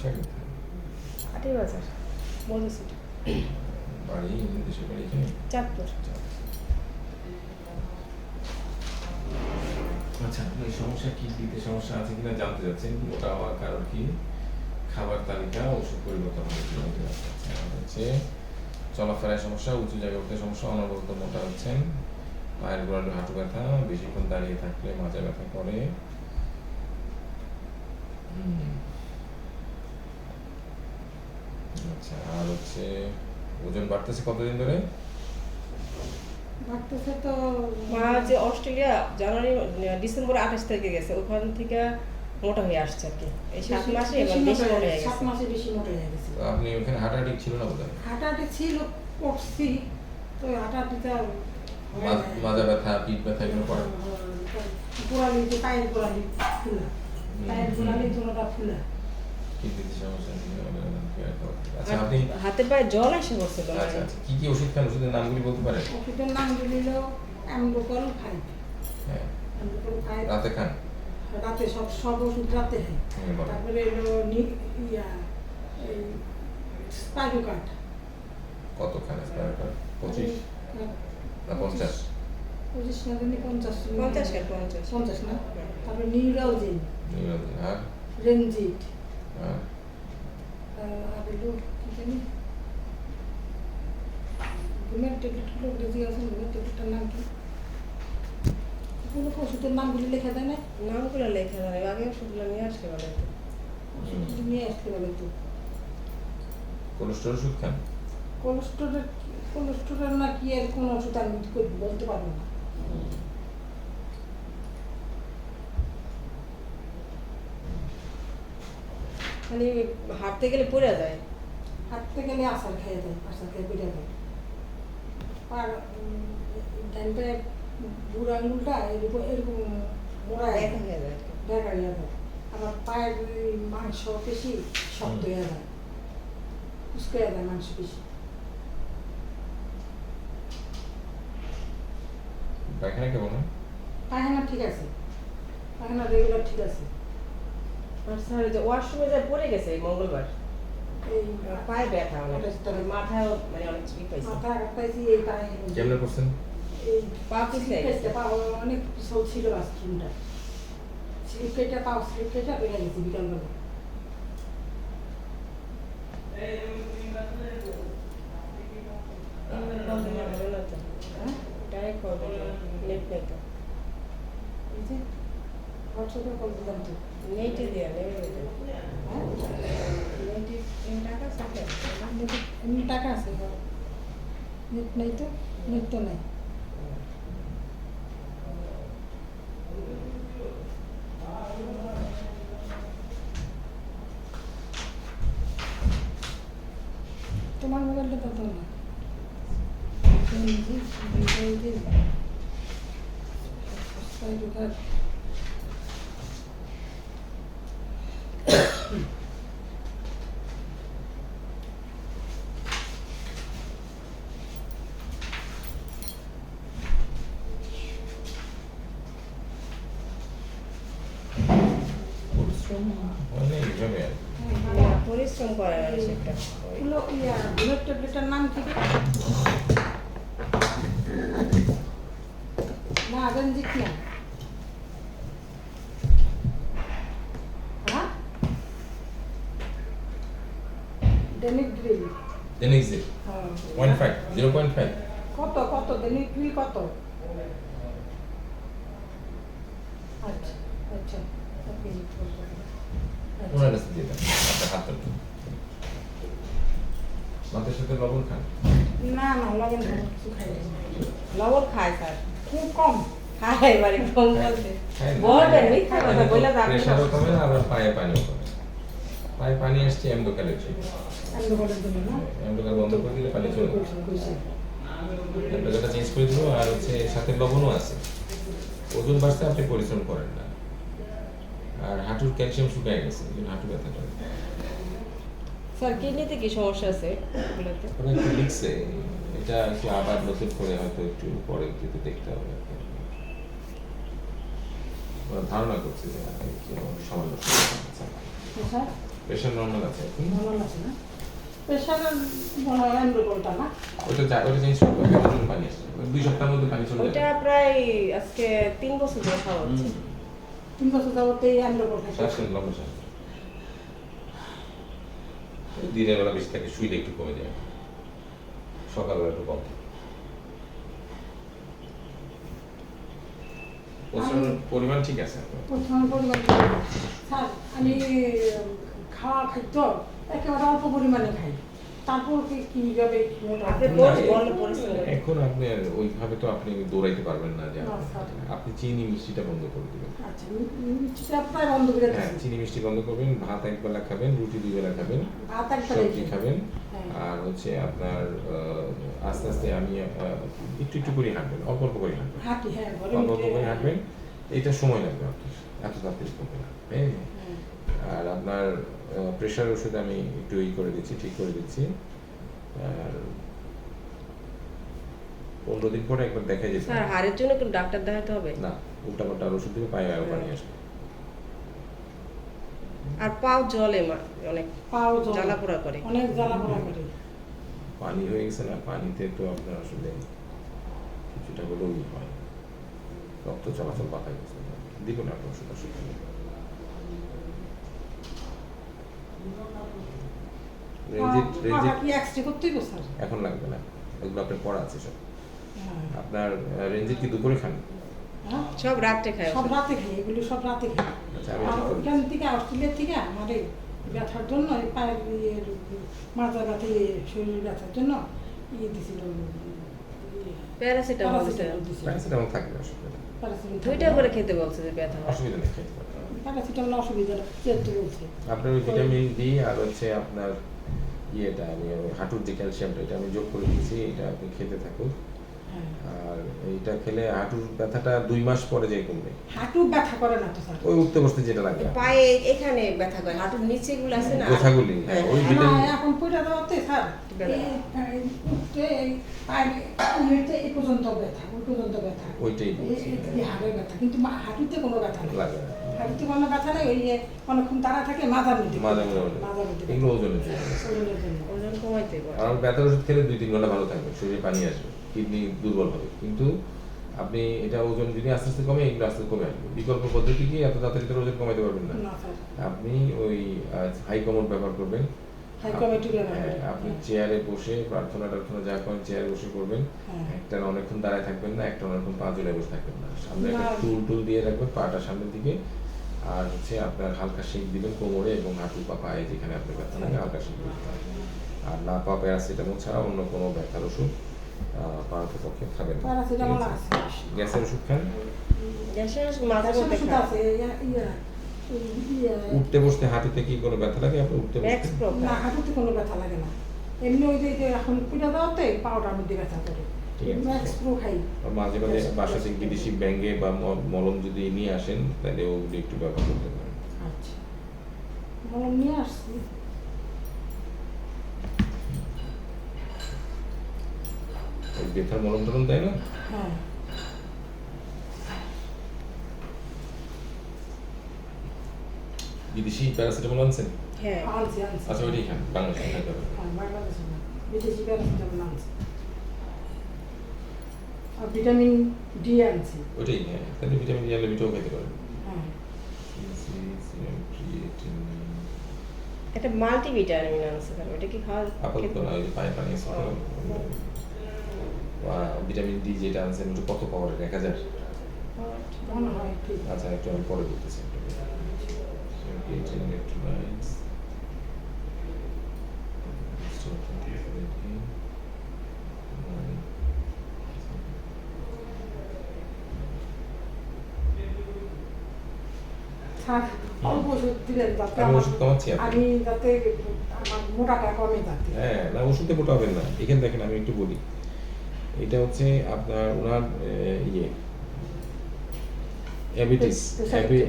বাসা কোথায়? হাটের বাজার মধু সিটি বাড়ি দেশের বাড়ি এখানে? চাঁদপুর। আচ্ছা, আপনার সমস্যা কিডনিতে সমস্যা আছে কিনা জানতে চাচ্ছেন? মোটা হওয়ার কারণ কি, খাবার তালিকা, ওষুধ পরিবর্তন হয়েছে হচ্ছে, চলাফেরায় সমস্যা, উঁচু জায়গায় উঠতে সমস্যা, অনবরত মোটা হচ্ছেন, পায়ের গোড়ালি হাঁটু ব্যথা, বেশিক্ষণ দাঁড়িয়ে থাকলে মাজা ব্যথা করে। আচ্ছা, আর হচ্ছে ওজন বাড়তেছে কতদিন ধরে? বাড়তেছে তো মা যে অস্ট্রেলিয়া জানুয়ারি ডিসেম্বরে 28 তারিখে গেছে, ওখান থেকে মোটা হয়ে আসছে আর কি। এই 7 মাসে এবার বেশি মোটা হয়ে গেছে। 7 মাসে বেশি মোটা হয়ে গেছে। তো আপনি ওখানে হাঁটাহাঁটি ছিল না বোধহয়? হাঁটাহাঁটি ছিল, করছি, তো হাঁটাহাঁটিটা মাজা ব্যথা, পিঠ ব্যথা এগুলো করে? গোড়ালি, যে পায়ের গোড়ালি ফুলা, পায়ের গোড়ালি জোড়াটা ফুলা। কিডনিতে সমস্যা আছে কিনা বলে আচ্ছা, আপনি হাতে পায়ে জল এসে পড়ছে তো। আচ্ছা আচ্ছা, কি কি ওষুধ খান? ওষুধের নামগুলি বলতে পারেন? ওষুধের নামগুলি হলো অ্যামলোকল 5, হ্যাঁ, অ্যামলোকল 5 রাতে খান? রাতে, সব ওষুধ রাতে খাই। বলেন। তারপরে এলো এই স্পাইরোকাট। কত খান স্পাইরোকাট? 25 না 50? 25 না জানি 50 50 না। তারপরে নিউরোজিন, নিউরোজিন, আর রেনজিট, আর আর এলো কি জানি ঘুমের ট্যাবলেটগুলো বুঝি আছে, ঘুমের ট্যাবলেটটার নাম কি? কোনো ওষুধের নামগুলি লেখা দেয় না, নামগুলো লেখা যায় না, আগে ওষুধগুলো নিয়ে আসতে বলে তো। ওষুধগুলি নিয়ে আসতে বলে তো। কোলেস্টেরল ওষুধ খান? কোলেস্টেরল না কি আর কোনো ওষুধ আমি বলতে পারবো না। খালি হাঁটতে গেলে পড়ে যায়। হাঁটতে গেলে আসার খেয়ে দেয়, আসার খেয়ে বেড়ে যায়। আর ডানটা বুড়ো আঙুলটা এরকম মোড়া দেখা হয়ে যায়। দেখা হয়ে যায়। আবার পায়ের মাংস পেশি শক্ত হয়ে যায়, উস্কে যায় মাংস পেশি। পায়খানা কেমন হয়? পায়খানা ঠিক আছে, পায়খানা রেগুলার ঠিক আছে। আর স্যার যে ওয়াশরুমে যায় পড়ে গেছে এই মঙ্গলবার, এই পায়ে ব্যথা অনেক, মাথায় মানে অনেক চিপ পাইছে। মাথা আঘাত পাইছি এই পায়ে, কেমনে করছেন? এই পা পিছলে গেছে। পা অনেক পিছল ছিল বাথরুমটা, স্লিপ কেটে পাও স্লিপ কেটে বেড়ে গেছে বিকালবেলা। হ্যাঁ, ডাইরেক্ট করবে নেট নেই তো, এই যে হোয়াটসঅ্যাপে কল দিলাম তো। নেটে দেওয়া নেমে যেতে। হ্যাঁ, নেটে টাকা থাকে এমনি টাকা আছে, নেট নেই তো, নেট তো নেই। তোমার মোবাইলটা তো তো না, পরিশ্রম হয় না এইভাবে আর কি। পরিশ্রম করে না সেটা। ঘুমের ট্যাবলেটটার নাম কি? না রঞ্জিত না, হ্যাঁ ডেনিক ড্রিল। Denixit হ্যাঁ 0.5 0.5 কত কত ডেনিক ড্রিল কত? আচ্ছা আচ্ছা, আপনি ওনার কাছে দিয়ে দেন, আপনার হাত ধরুন। ভাতের সাথে লবণ খান? না না লবণ কিছু খাই না। লবণ খায় স্যার, খুব কম। খায় এবারে কম বলতে খায় না। বলবেন মিথ্যা কথা বলে তো আপনি প্রেশারও কমে না, আবার পায়ে পানিও কমে। পায়ে পানি আসছে এমডোকালের জন্য। অ্যান্ডোকলের জন্য না, এমডোকাল বন্ধ করে দিলে পানি চলে যাবে। কইছে এমডোকালটা চেঞ্জ করে দিল, আর হচ্ছে সাথে লবণও আছে। ওজন বাড়ছে, আপনি পরিশ্রম করেন না, আর হাঁটুর ক্যালসিয়াম শুকিয়ে গেছে, এই জন্য হাঁটু ব্যথা করে। স্যার কিডনিতে কি সমস্যা আছে এগুলোতে? ওরা একটু লিখছে, এটা একটু আবার নতুন করে হয়তো একটু পরে কিন্তু দেখতে হবে আর কি। ওরা ধারণা করছে যে কোনো সমস্যা আছে। স্যার প্রেশার নরমাল আছে এখন। নরমাল আছে না? প্রেশারের মনে হয় এন্ডোকলটা না? ওটা চেঞ্জ করতে হবে, কতদিন পানি আসছে? 2 সপ্তাহের মধ্যে পানি চলে ওইটা যাবে। প্রায় আজকে 3 বছর ধরে খাওয়া হচ্ছে। 3 বছর যাবত এই এন্ডোকলটা শ্বাস নিন, লম্বা শ্বাস। দিনের বেলা বেশি থাকে, শুইলে একটু কমে যায়, সকালবেলা একটু কম থাকে। ওষুধের পরিমাণ ঠিক আছে আপনার? প্রথম পরিমাণ স্যার আমি খাওয়া খাদ্য একেবারে অল্প পরিমাণে খাই, তারপর কিভাবে আপনি না, কোর্স বন্ধ করেছেন? এখন আপনি আর ওইভাবে তো আপনি দৌড়াইতে পারবেন না যে না, স্যার। আপনি চিনি মিষ্টিটা বন্ধ করে দিবেন। আচ্ছা মিষ্টিটা প্রায় বন্ধ করে হ্যাঁ, দিচ্ছি। চিনি মিষ্টি বন্ধ করবেন, ভাত একবেলা খাবেন, রুটি 2 বেলা খাবেন, ভাত একটা সবজি রেখে খাবেন। হ্যাঁ। আর হচ্ছে আপনার আস্তে আস্তে আমি একটু একটু করে হাঁটবেন, অল্প অল্প করে হাঁটবেন, হাঁটি, হ্যাঁ ঘরে অল্প অল্প করে হাঁটবেন। এটা সময় লাগবে আপনার, এত তাড়াতাড়ি কমবে না। হ্যাঁ, হ্যাঁ। আর আপনার প্রেশার ওষুধ আমি একটু করে দিচ্ছি, ঠিক করে দিচ্ছি। আর 15 দিন পরে একবার দেখাই যেতে স্যার হাড়ের জন্য কোন ডাক্তার দেখাতে হবে? না, উল্টাপাল্টা আর ওষুধ দিবে, পায়ে আরো পানি আসবে। আর পাও জ্বলে অনেক, পাও জ্বলে, জ্বালা পোড়া করে। অনেক জ্বালা পোড়া করে। পানি হয়ে গেছে না, পানিতে তো আপনার আসলে কিছুটা হলেও হয়, রক্ত চলাচল বাধায় গেছে। দিব না আপনার ওষুধ, অসুবিধা নেই। পাটা কি এক্সরে করতে হইব স্যার? এখন লাগবে না, এগুলো আপনার পড়া আছে সব। হ্যাঁ। আপনার রেঞ্জিট কি দুপুরে খান? হ্যাঁ? সব রাত্রে খায় সব ওষুধ। রাতে খাই, এগুলো সব রাতে খাই। আচ্ছা, আমি আর ঠিক করে ওইখান থেকে অস্ট্রেলিয়া থেকে আমার এই ব্যথার জন্য, এই পায়ের মাথা ব্যথা, শরীর ব্যথার জন্য দিছিল প্যারাসিটামল দিছে। প্যারাসিটামল থাকবে, অসুবিধা নেই। দুইটা করে খেতে বলছে যে ব্যথা হয়। অসুবিধা নেই, খেতে পারেন। প্যারাসিটামল অসুবিধা না, চেতে বলছে। আপনার ওই ভিটামিন ডি আর হচ্ছে আপনার ইয়েটা, আমি ওই হাঁটুর যে ক্যালসিয়ামটা, এটা আমি যোগ করে দিয়েছি, এটা আপনি খেতে থাকুন। হ্যাঁ। আর এইটা খেলে হাঁটুর ব্যথাটা 2 মাস পরে যেয়ে কমবে। হাঁটু ব্যথা করে না তো স্যার? ওই উঠতে বসতে যেটা লাগে, পায়ে এখানে ব্যথা করে, হাঁটুর নিচে গুলো আছে না। গোছাগুলি, হ্যাঁ, ওই না, ভিটামিন। এখন পয়টা দেওয়াতে স্যার এই উঠতে এই পায়ের এই পর্যন্ত ব্যথা, ওই পর্যন্ত ব্যথা, ওইটাই বলছি। এই হাড়ের ব্যথা, কিন্তু হাঁটুতে কোনো ব্যথা নেই। লাগে না। হাঁটুতে কোনো ব্যথা নেই, ওই যে অনেকক্ষণ তারা থাকে মাথার মধ্যে, মাঝে মাথার মধ্যে এগুলো ওজনের জন্য। ওজনের জন্য। ওজন কমাইতে বলে। আর ব্যথার ওষুধ খেলে 2-3 ঘন্টা ভালো থাকবে, শরীরে পানি আসবে, কিডনি দুর্বল হবে, কিন্তু আপনি এটা ওজন যদি আস্তে আস্তে কমে, এগুলো আস্তে কমে আসবে। বিকল্প পদ্ধতি কি, এত তাড়াতাড়ি তো ওজন কমাইতে পারবেন না। না স্যার, আপনি ওই হাই কমোড ব্যবহার করবেন। হাই কমিটি ব্যবহার হ্যাঁ, করি। আপনি চেয়ারে বসে প্রার্থনা যা করেন চেয়ারে বসে করবেন। হ্যাঁ। একটা অনেকক্ষণ দাঁড়ায় থাকবেন না, একটা অনেকক্ষণ পা ঝুলে বসে থাকবেন না, সামনে একটা না। টুল দিয়ে রাখবেন, পাটা সামনের দিকে। আর হচ্ছে আপনার হালকা শেক দিবেন কোমরে এবং হাঁটু বা পায়ে, যেখানে আপনার ব্যথা লাগে হালকা শেক দিবেন। আর না পাওয়া প্যারাসিটামল ছাড়া অন্য কোনো ব্যথার ওষুধ পারত পক্ষে খাবেন না। প্যারাসিটামল ঠিক আছে? আছে। গ্যাসের ওষুধ খান। গ্যাসের মাঝে গ্যাসের মধ্যে ওষুধ খায়। আছে, উঠতে বসতে হাঁটুতে কি কোনো ব্যথা লাগে আপনার? উঠতে ম্যাক্স বসতে প্রো না, খায়। হাঁটুতে কোনো ব্যথা লাগে না। এমনি ওই যে এখন পিঠা দেওয়াতে পাউডার মধ্যে ব্যথা করে। ঠিক আছে। ম্যাক্স প্রো খাই। আর মাঝে মাঝে বাসা থেকে বিদেশি ব্যাঙ্গে বা মলম যদি নিয়ে আসেন, তাহলে ওগুলো একটু ব্যবহার করতে পারেন। আচ্ছা, মলম নিয়ে আসছি। ওই ব্যথার মলম টলম তাই না? হ্যাঁ। বিদেশি প্যারাসিটামল আনছেন? হ্যাঁ। আনছি, আনছি। আচ্ছা, ওইটাই খান, বাংলাদেশে খাইতে হবে। হ্যাঁ, বাংলাদেশে না, বিদেশি প্যারাসিটামল আনছি। আর ভিটামিন ডি আনছি। ওইটাই, হ্যাঁ, তাহলে ভিটামিন ডি আনলে ভিটাও খাইতে পারেন। হ্যাঁ। একটা মাল্টিভিটামিন আছে স্যার, ওটা কি খাওয়া আপাতত না, ওই যে পায়ে পানি আছে তো। ভিটামিন ডি যেটা আনছেন ওটা কত পাওয়ারের? 1000? মনে হয় ঠিক। আচ্ছা, একটু আমি পরে বলতেছি। স্যার, অল্প ওষুধ দিলেন যাতে আমি ওষুধ কমাচ্ছি আপনি। আমি যাতে আমার মোটাটা কমে যাতে। হ্যাঁ, না, ওষুধে মোটা হবেন না। এখানে দেখেন, আমি একটু বলি, এটা হচ্ছে আপনার ওনার ইয়ে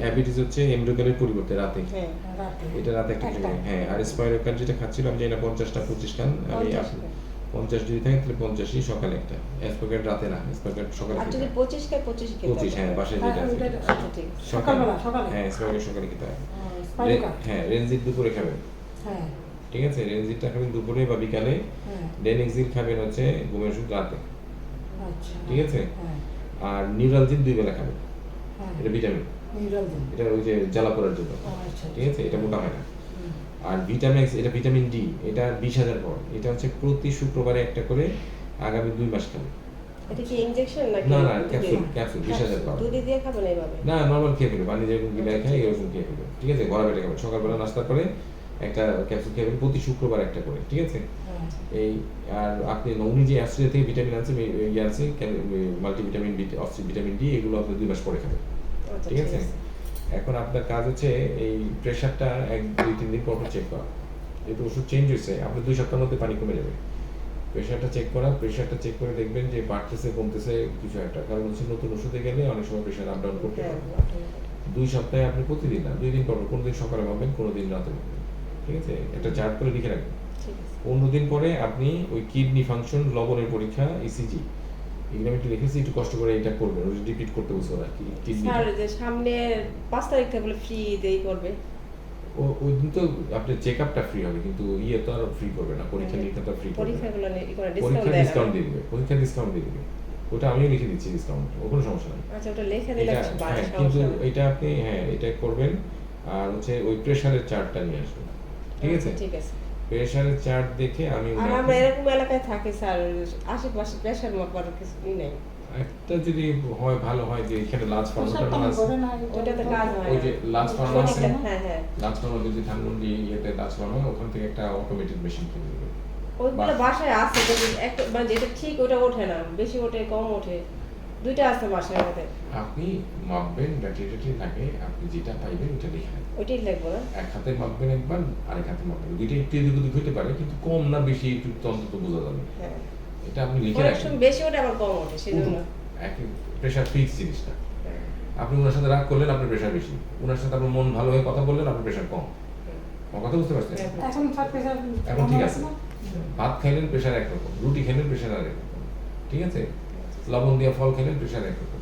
অ্যাবিটিস হচ্ছে এমব্রোকারের পরিবর্তে রাতে। হ্যাঁ। রাতে। এটা রাতে একটা খেলে, হ্যাঁ। আর স্পাইরোকান যেটা খাচ্ছিল, আমি জানি না 50টা 25 খান। আমি 50 খান। 50 যদি থাকে তাহলে 50ই সকালে একটা, স্পোকেট রাতে না, স্পোকেট সকালে আর খেতে যদি হয়। 25 খায় 25 খেতে 25 হ্যাঁ, হবে। বাসায় হ্যাঁ, যেটা আছে ওইটা- এটা। আচ্ছা ঠিক আছে। সকালবেলা, সকালে? হ্যাঁ, স্পোকেট সকালে খেতে হয়। স্পাইকা? হ্যাঁ, রেনজিট দুপুরে খাবেন। হ্যাঁ, ঠিক আছে, রেনজিটটা খাবেন দুপুরে বা বিকালে, হ্যাঁ, ডেনিক্সিল খাবেন হচ্ছে ঘুমের ওষুধ রাতে। আচ্ছা। ঠিক আছে? হ্যাঁ, আর নিউরালজিন 2 বেলা খাবেন। হ্যাঁ। এটা ভিটামিন। মিউরাল দিন। এটা ওই যে জ্বালা পোড়ার জন্য। আচ্ছা। ঠিক আছে, এটা মোটা হয় না। হুম। আর ভিটামিন এটা ভিটামিন ডি, এটা 20,000 পাওয়ার। এটা হচ্ছে প্রতি শুক্রবারে একটা করে আগামী 2 মাস খাবেন। এটা কি ইনজেকশন নাকি? না না, দুধে? ক্যাপসুল, ক্যাপসুল 20,000 পাওয়ার। দুধে দিয়ে খাবেন এইভাবে? না, নরমাল খেয়ে ফেলবে, পানি যেরকম গিলায় খায় এরকম খেয়ে ফেলবে। ঠিক আছে, গলা পেটে খাবেন, সকালবেলা নাস্তার পরে একটা ক্যাপসুল খেয়ে ফেলবে, প্রতি শুক্রবার একটা করে। ঠিক আছে, হ্যাঁ। এই আর আপনি উনি যে অস্ট্রেলিয়া থেকে ভিটামিন আছে, ইয়ে আছে মাল্টিভিটামিন বি, ভিটামিন ডি, এগুলো আপনি 2 মাস পরে খাবেন। আচ্ছা, ঠিক আছে, এখন আপনার কাজ হচ্ছে এই প্রেশারটা 1-2-3 দিন পর চেক করা। যেহেতু ওষুধ চেঞ্জ হয়েছে, আপনি 2 সপ্তাহের মধ্যে পানি কমে যাবে। প্রেশারটা চেক করা, প্রেশারটা চেক করে দেখবেন যে বাড়তেছে কমতেছে কিছু একটা, কারণ হচ্ছে নতুন ওষুধে গেলে অনেক সময় প্রেশার আপ ডাউন করতে হ্যাঁ, পারে। 2 সপ্তাহে আপনি প্রতিদিন না, 2 দিন পর, কোনো দিন সকালে ভাববেন, কোনো দিন রাতে ভাববেন। ঠিক আছে, একটা চার্ট করে লিখে রাখবেন। ঠিক আছে। 15 দিন পরে আপনি ওই কিডনি ফাংশন, লবণের পরীক্ষা, ইসিজি, এগুলো আমি একটু লিখেছি, একটু কষ্ট করে এটা করবেন, ওই রিপিট করতে বলছো না কি কিডনি। স্যার যে সামনে 5 তারিখ থেকে বলে ফ্রি দেই করবে। ওই দিন তো আপনার চেক আপটা ফ্রি হবে, কিন্তু ইয়ে তো আর ফ্রি করবে না, পরীক্ষা নিরীক্ষা তো ফ্রি করবে না। পরীক্ষাগুলো ই করে ডিসকাউন্ট পরীক্ষা দেয় ডিসকাউন্ট না? দিয়ে দিবে, পরীক্ষা ডিসকাউন্ট দিয়ে দিবে, ওটা আমিও লিখে দিচ্ছি ডিসকাউন্ট, ও কোনো সমস্যা নেই। আচ্ছা, ওটা লিখে দিলে এটা বাড়ে হ্যাঁ, কিন্তু সমস্যা নেই। এটা আপনি হ্যাঁ এটা করবেন। আর হচ্ছে ওই প্রেশারের চার্টটা নিয়ে আসবেন। ঠিক আছে, আচ্ছা, ঠিক আছে। প্রেশারের চার্ট দেখে আমি আর ওনাকে- আমরা এরকম এলাকায় থাকি স্যার, আশেপাশে প্রেশার মাপার কিছু নেই। একটা যদি হয় ভালো হয় যে এখানে লাঞ্চ প্রসাদ ফার্মাটা তো আছে, ঘরে না, ওটাতে কাজ হয় ওই না। যে লাঞ্চ ফার্মা আছে, শরীরটা- হ্যাঁ হ্যাঁ, লাঞ্চ ফার্মা যদি ধানমন্ডি ইয়েতে লাঞ্চ ফার্মা, ওখান থেকে একটা অটোমেটেড মেশিন কিনে দেবে। ওইগুলো বাসায় আছে, কিন্তু একটা মানে যেটা ঠিক ওটা ওঠে না, বেশি ওঠে কম ওঠে, দুইটা আছে বাসায় আমাদের। আপনি মাপবেন, ব্যাটারি ট্যাটারি থাকে, আপনি যেটা পাইবেন ওটা লিখে রাখবেন। ওইটাই লাগবো না? এক হাতে মাপবেন একবার, আরেক হাতে মাপবেন, দুইটা একটু এদিক ওদিক হতে পারে, কিন্তু কম না বেশি একটু তো অন্তত বোঝা যাবে। হ্যাঁ, এটা আপনি লিখে অনেক রাখবেন। সময় বেশি ওঠে আবার কম ওঠে, সেই জন্য। প্রেশার ফিক্স জিনিসটা। হ্যাঁ, আপনি ওনার সাথে রাগ করলেন, আপনার প্রেশার বেশি, ওনার সাথে আপনার মন ভালো হয়ে কথা বললেন, আপনার প্রেশার কম। আমার কথা বুঝতে পারছেন? হ্যাঁ। এখন স্যার প্রেশার এখন ঠিক আছে। ভাত খাইলেন প্রেশার একরকম, রুটি খাইলেন প্রেশার আরেক রকম। ঠিক আছে, লবণ দিয়ে ফল খেলেন প্রেশার একরকম,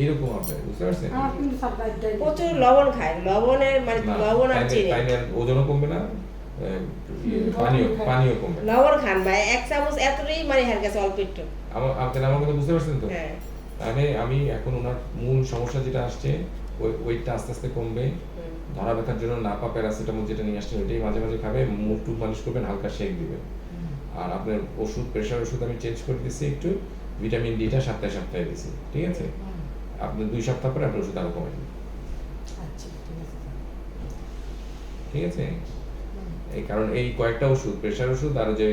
এইরকম আপনার বুঝতে পারছেন? আমার কিন্তু সব ডাইট প্রচুর লবণ খায়, লবণের মানে না, লবণ আর তাইলে- চিনি। তাইলে আর ওজনও কমবে না, পানিও পানিও কমবে না। লবণ খান ভাই, 1 চামচ এতটাই মানে হ্যাঁ গেছে অল্প একটু। আমার কথা বুঝতে পারছেন তো? হ্যাঁ, তাহলে আমি এখন ওনার মূল সমস্যা যেটা আসছে, ওয়েটটা আস্তে আস্তে কমবে, হুম, ধরা ব্যথার জন্য নাপা প্যারাসিটামল যেটা নিয়ে আসছেন ওইটাই মাঝে মাঝে খাবে, মুখ টুক মালিশ করবেন, হালকা শেক দিবেন। আর আপনার ওষুধ, প্রেশার ওষুধ আমি চেঞ্জ করে দিচ্ছি একটু, ভিটামিন ডিটা সপ্তাহে সপ্তাহে দিচ্ছি। ঠিক আছে, আপনি 2 সপ্তাহ পরে আপনার ওষুধ আরো কমে দিন। আচ্ছা, ঠিক আছে। ঠিক আছে, এই কারণ এই কয়েকটা ওষুধ, প্রেশার ওষুধ আর যে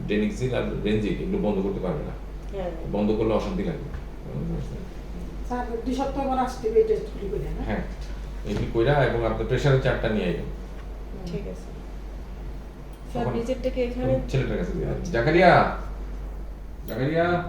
ডেনিক্সিল আর রেনজিল, এগুলো বন্ধ করতে পারবে না, হ্যাঁ, বন্ধ করলে অশান্তি লাগবে। স্যার 2 সপ্তাহ পর আসতে হবে টেস্ট করে না? হ্যাঁ, এগুলি কইরা এবং আপনার প্রেশারের চার্টটা নিয়ে আইবেন। ঠিক আছে স্যার। তখন- ভিজিটটা কি এখানে? ছেলেটার কাছে দিয়ে, জাকারিয়া, জাকারিয়া